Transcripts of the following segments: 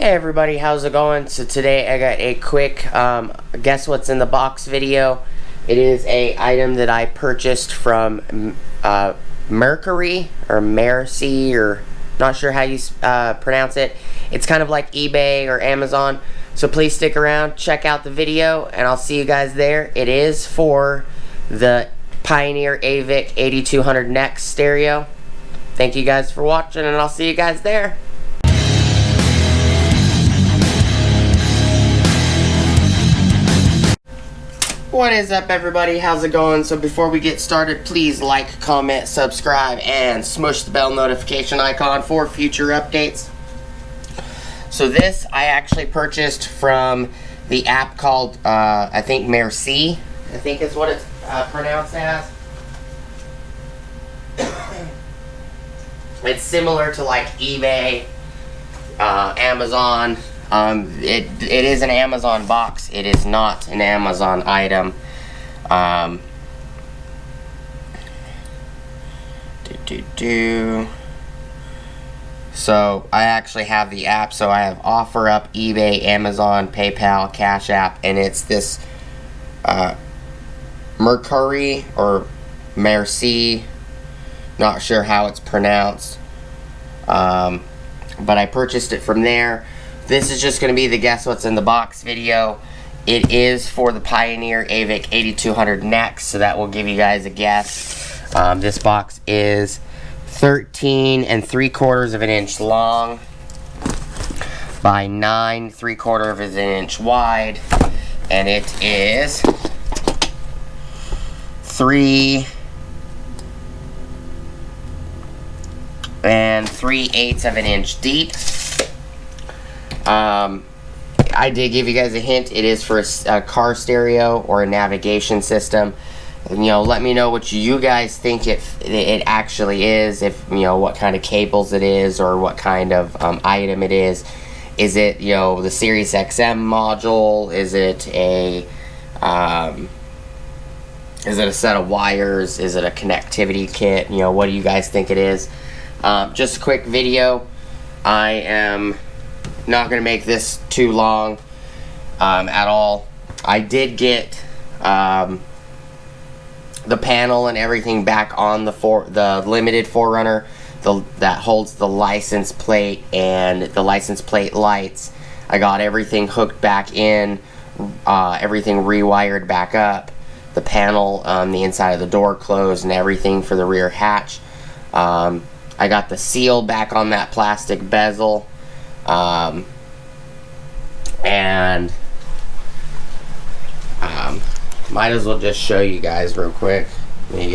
Hey everybody, how's it going? So today I got a quick guess what's in the box video. It is a item that I purchased from Mercury or Merci, or not sure how you pronounce it. It's kind of like eBay or Amazon. So please stick around, check out the video, and I'll see you guys there. It is for the Pioneer Mavic 8200 NEX stereo. Thank you guys for watching, and I'll see you guys there. What is up everybody, how's it going? So before we get started, please like, comment, subscribe, and smush the bell notification icon for future updates. So this I actually purchased from the app called, I think Merci, I think is what it's pronounced as. It's similar to like eBay, Amazon. It is an Amazon box. It is not an Amazon item. So I actually have the app. So I have OfferUp, eBay, Amazon, PayPal, Cash App, and it's this Mercury or Merci. Not sure how it's pronounced, but I purchased it from there. This is just going to be the guess what's in the box video. It is for the Pioneer Mavic 8200 NEX, so that will give you guys a guess. This box is 13 3/4 of an inch long by 9 3/4 of an inch wide, and it is 3 3/8 of an inch deep. I did give you guys a hint. It is for a car stereo or a navigation system. You know, let me know what you guys think it actually is. If you know what kind of cables it is, or what kind of item it is. Is it, you know, the Sirius XM module? Is it a set of wires? Is it a connectivity kit? You know, what do you guys think it is? Just a quick video. I am not going to make this too long at all. I did get the panel and everything back on the limited 4Runner that holds the license plate and the license plate lights. I got everything hooked back in, everything rewired back up, the panel on the inside of the door closed, and everything for the rear hatch. I got the seal back on that plastic bezel. Might as well just show you guys real quick. Let me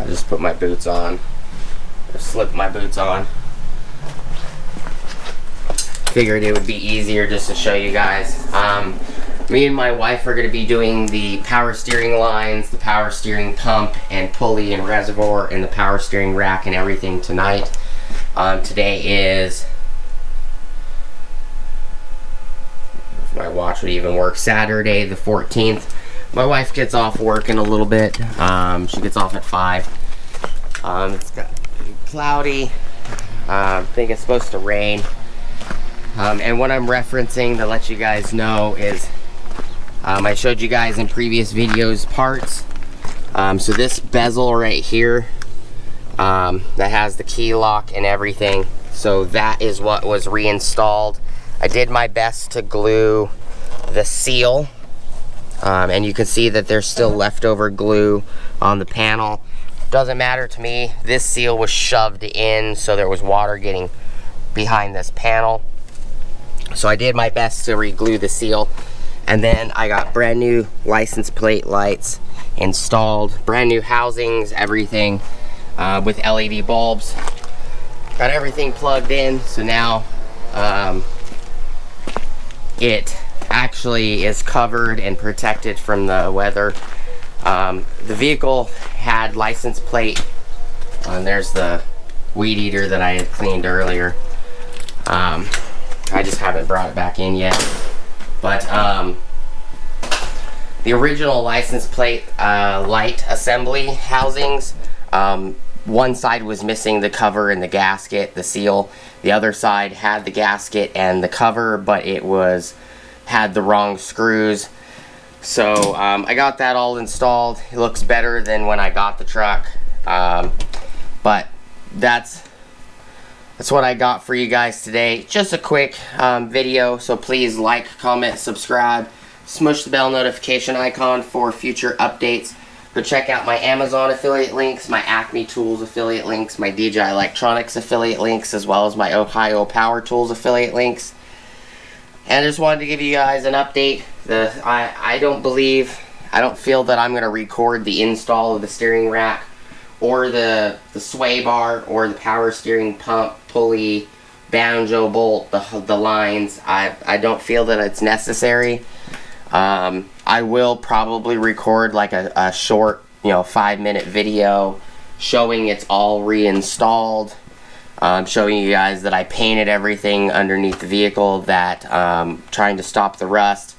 just put my boots on. Just slip my boots on. Figured it would be easier just to show you guys. Me and my wife are going to be doing the power steering lines, the power steering pump and pulley and reservoir, and the power steering rack and everything tonight. Today is, if my watch would even work, Saturday the 14th. My wife gets off work in a little bit. She gets off at 5. It's got cloudy. I think it's supposed to rain. And what I'm referencing to let you guys know is I showed you guys in previous videos parts. So this bezel right here that has the key lock and everything, so that is what was reinstalled. I did my best to glue the seal, and you can see that there's still leftover glue on the panel. Doesn't matter to me. This seal was shoved in, so there was water getting behind this panel. So I did my best to re-glue the seal. And then I got brand new license plate lights installed, brand new housings, everything with LED bulbs. Got everything plugged in, so now it actually is covered and protected from the weather. The vehicle had license plate, and there's the weed eater that I had cleaned earlier. I just haven't brought it back in yet. But the original license plate light assembly housings one side was missing the cover and the gasket, the seal. The other side had the gasket and the cover, but it had the wrong screws. So I got that all installed. It looks better than when I got the truck. But that's what I got for you guys today. Just a quick video, so please like, comment, subscribe, smush the bell notification icon for future updates. Go check out my Amazon affiliate links, my Acme Tools affiliate links, my DJI Electronics affiliate links, as well as my Ohio Power Tools affiliate links. And I just wanted to give you guys an update. I don't feel that I'm going to record the install of the steering rack or the sway bar or the power steering pump, pulley, banjo bolt, the lines. I don't feel that it's necessary. I will probably record like a short, 5-minute video showing it's all reinstalled. Showing you guys that I painted everything underneath the vehicle, that trying to stop the rust.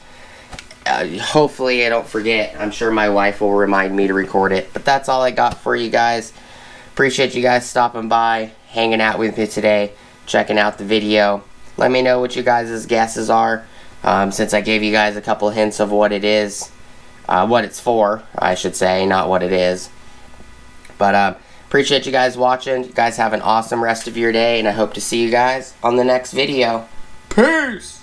Hopefully I don't forget. I'm sure my wife will remind me to record it. But that's all I got for you guys. Appreciate you guys stopping by, hanging out with me today, checking out the video. Let me know what you guys' guesses are, since I gave you guys a couple hints of what it is, what it's for, I should say, not what it is. But appreciate you guys watching. You guys have an awesome rest of your day, and I hope to see you guys on the next video. Peace!